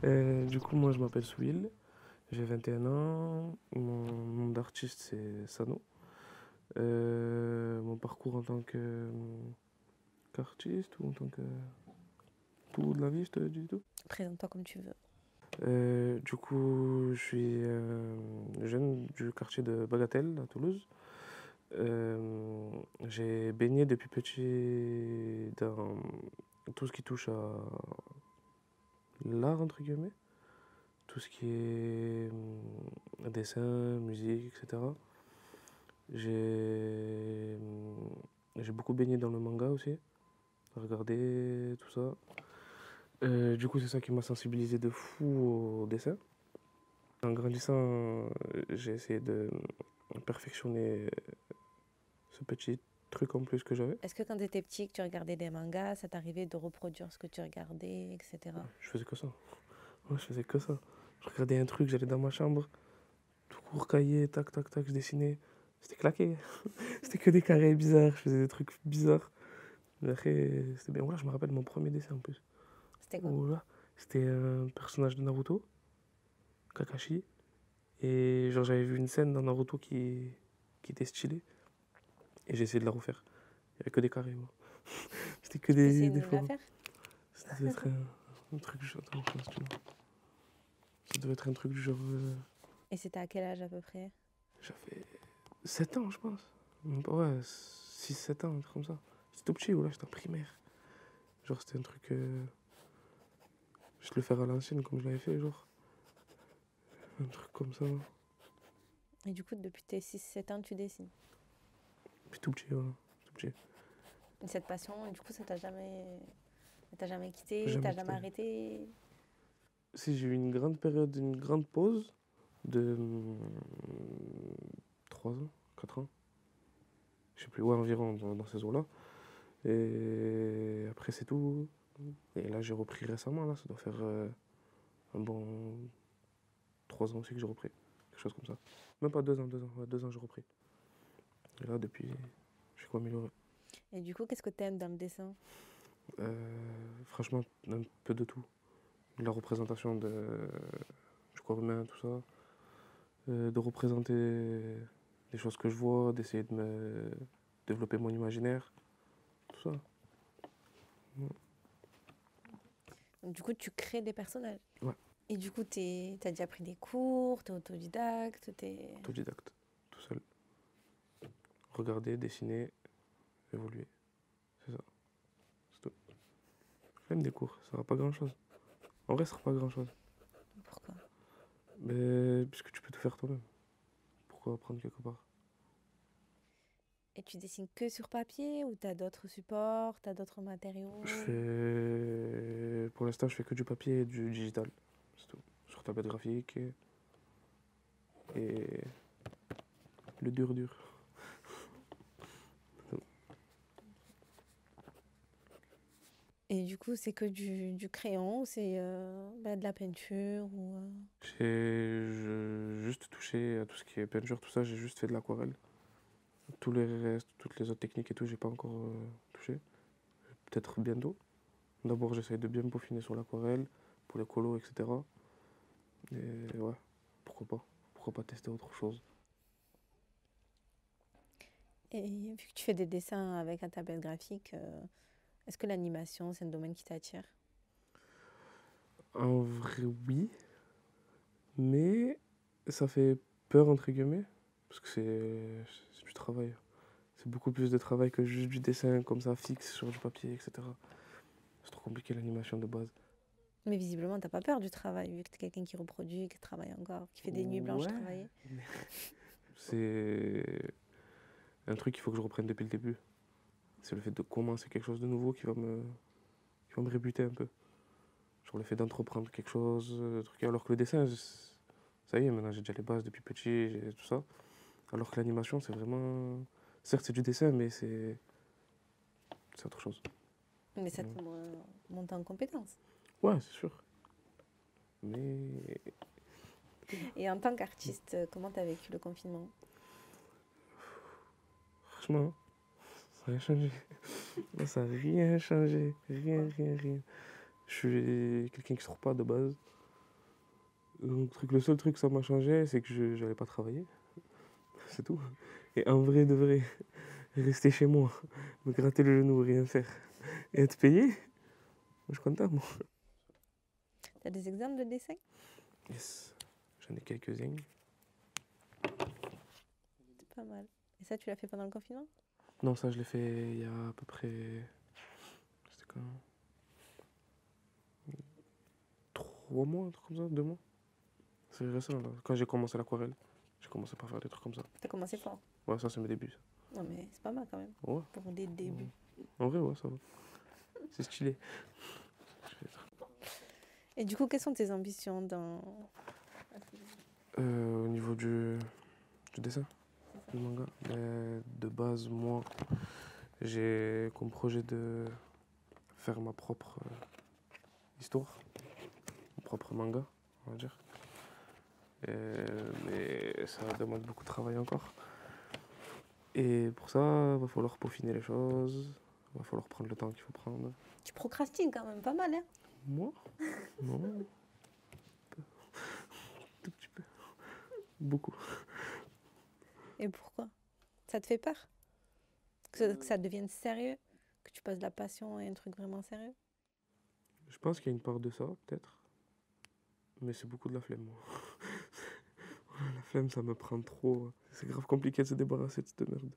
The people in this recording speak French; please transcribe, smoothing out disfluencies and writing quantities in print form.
Du coup, moi, je m'appelle Souil, j'ai 21 ans. Mon nom d'artiste, c'est Sano. Mon parcours en tant qu'artiste ou en tant que tout de la vie, je te dis tout. Présente-toi comme tu veux. Du coup, je suis jeune du quartier de Bagatelle à Toulouse. J'ai baigné depuis petit dans tout ce qui touche à l'art, entre guillemets. Tout ce qui est dessin, musique, etc. J'ai j'ai beaucoup baigné dans le manga aussi, regarder tout ça. Du coup, c'est ça qui m'a sensibilisé de fou au dessin. En grandissant, j'ai essayé de perfectionner ce petit truc en plus que j'avais. Est-ce que quand tu étais petit, que tu regardais des mangas, ça t'arrivait de reproduire ce que tu regardais, etc. Je faisais que ça. Ouais, je faisais que ça. Je regardais un truc, j'allais dans ma chambre, tout court cahier, tac, tac, tac, je dessinais. C'était claqué. C'était que des carrés bizarres, je faisais des trucs bizarres. Mais après, c'était bien. Voilà, je me rappelle mon premier dessin en plus. C'était quoi? Voilà. C'était un personnage de Naruto, Kakashi. Et genre, j'avais vu une scène dans Naruto qui était stylée. Et j'ai essayé de la refaire. Il n'y avait que des carrés, moi. C'était que Tu peux essayer de des nous la formes. faire? Ça devait être un truc du genre. Attends, je pense que ça devait être un truc du genre. Et c'était à quel âge à peu près? J'avais 7 ans, je pense. Même pas, ouais, 6 7 ans, un truc comme ça. J'étais tout petit, ou là, j'étais en primaire. Genre, c'était un truc. Je le faire à l'ancienne, comme je l'avais fait, genre. Un truc comme ça. Et du coup, depuis tes 6-7 ans, tu dessines. Puis tout petit, voilà. Tout petit. Et cette passion, du coup, ça t'a jamais quitté, t'as Jamais jamais quitté. arrêté? Si j'ai eu une grande période, une grande pause de 3 ans, 4 ans, je sais plus, ouais, environ dans ces eaux-là. Et après, c'est tout. Et là, j'ai repris récemment, là, ça doit faire un bon 3 ans aussi que j'ai repris. Quelque chose comme ça. Même pas 2 ans, 2 ans, ouais, 2 ans j'ai repris. Et là, depuis, j'ai quoi amélioré. Et du coup, qu'est-ce que t'aimes dans le dessin? Franchement, un peu de tout. La représentation du corps humain, tout ça. De représenter les choses que je vois, d'essayer de me développer mon imaginaire, tout ça. Donc, du coup, tu crées des personnages. Ouais, Et du coup, t'as déjà pris des cours, t'es autodidacte, autodidacte, tout seul. Regarder, dessiner, évoluer, c'est ça, c'est tout. Même des cours, ça sert à pas grand chose. En vrai, ça sert pas grand chose. Pourquoi? Mais puisque tu peux tout faire toi-même, pourquoi apprendre quelque part? Et tu dessines que sur papier ou t'as d'autres supports, t'as d'autres matériaux? Pour l'instant, je fais que du papier et du digital, c'est tout. Sur tablette graphique et le dur dur. Et du coup, c'est que du crayon ou c'est de la peinture ou Juste touché à tout ce qui est peinture, tout ça, j'ai juste fait de l'aquarelle. Tous les restes, toutes les autres techniques et tout, j'ai pas encore touché. Peut-être bientôt. D'abord, j'essaye de bien me peaufiner sur l'aquarelle, pour les colos, etc. Et ouais, pourquoi pas? Pourquoi pas tester autre chose? Et vu que tu fais des dessins avec un tablette graphique, est-ce que l'animation, c'est un domaine qui t'attire? En vrai, oui, mais ça fait peur, entre guillemets, parce que c'est du travail. C'est beaucoup plus de travail que juste du dessin comme ça, fixe sur du papier, etc. C'est trop compliqué l'animation de base. Mais visiblement, t'as pas peur du travail, vu que t'es quelqu'un qui reproduit, qui travaille encore, qui fait des nuits blanches Ouais, travailler. mais c'est un truc qu'il faut que je reprenne depuis le début. C'est le fait de commencer quelque chose de nouveau qui va me rébuter un peu. Genre le fait d'entreprendre quelque chose, alors que le dessin, ça y est, maintenant j'ai déjà les bases depuis petit, j'ai tout ça. Alors que l'animation, c'est vraiment. Certes, c'est du dessin, mais c'est autre chose. Mais ça Mm. te monte en compétence. Ouais, c'est sûr. Mais. Et en tant qu'artiste, comment t'as vécu le confinement? Franchement, ça n'a rien changé. Moi, ça n'a rien changé. Pourquoi? Rien, rien, rien. Je suis quelqu'un qui ne sort pas de base. Le seul truc que ça m'a changé, c'est que je n'allais pas travailler. C'est tout. Et en vrai de vrai, rester chez moi, me gratter le genou, rien faire, et être payé, moi, je suis content, moi. Tu as des exemples de dessins? Yes, j'en ai quelques-uns. C'est pas mal. Et ça, tu l'as fait pendant le confinement? Non, ça, je l'ai fait il y a à peu près. C'était quand? 3 mois, un truc comme ça, 2 mois. C'est récent, là. Quand j'ai commencé l'aquarelle, j'ai commencé par faire des trucs comme ça. Tu as commencé fort. Ouais, ça, c'est mes débuts. Ça. Non, mais c'est pas mal quand même. Ouais. Pour des débuts. En vrai, ouais, ça va. C'est stylé. Et du coup, quelles sont tes ambitions dans... Au niveau du dessin, du manga, de base, moi, j'ai comme projet de faire ma propre histoire, mon propre manga, on va dire. Mais ça demande beaucoup de travail encore. Et pour ça, il va falloir peaufiner les choses, il va falloir prendre le temps qu'il faut prendre. Tu procrastines quand même pas mal, hein? Moi? Non. Tout petit peu. Beaucoup. Et pourquoi? Ça te fait peur? Que ça devienne sérieux? Que tu passes de la passion à un truc vraiment sérieux? Je pense qu'il y a une part de ça, peut-être. Mais c'est beaucoup de la flemme, moi. La flemme, ça me prend trop. C'est grave compliqué de se débarrasser de cette merde.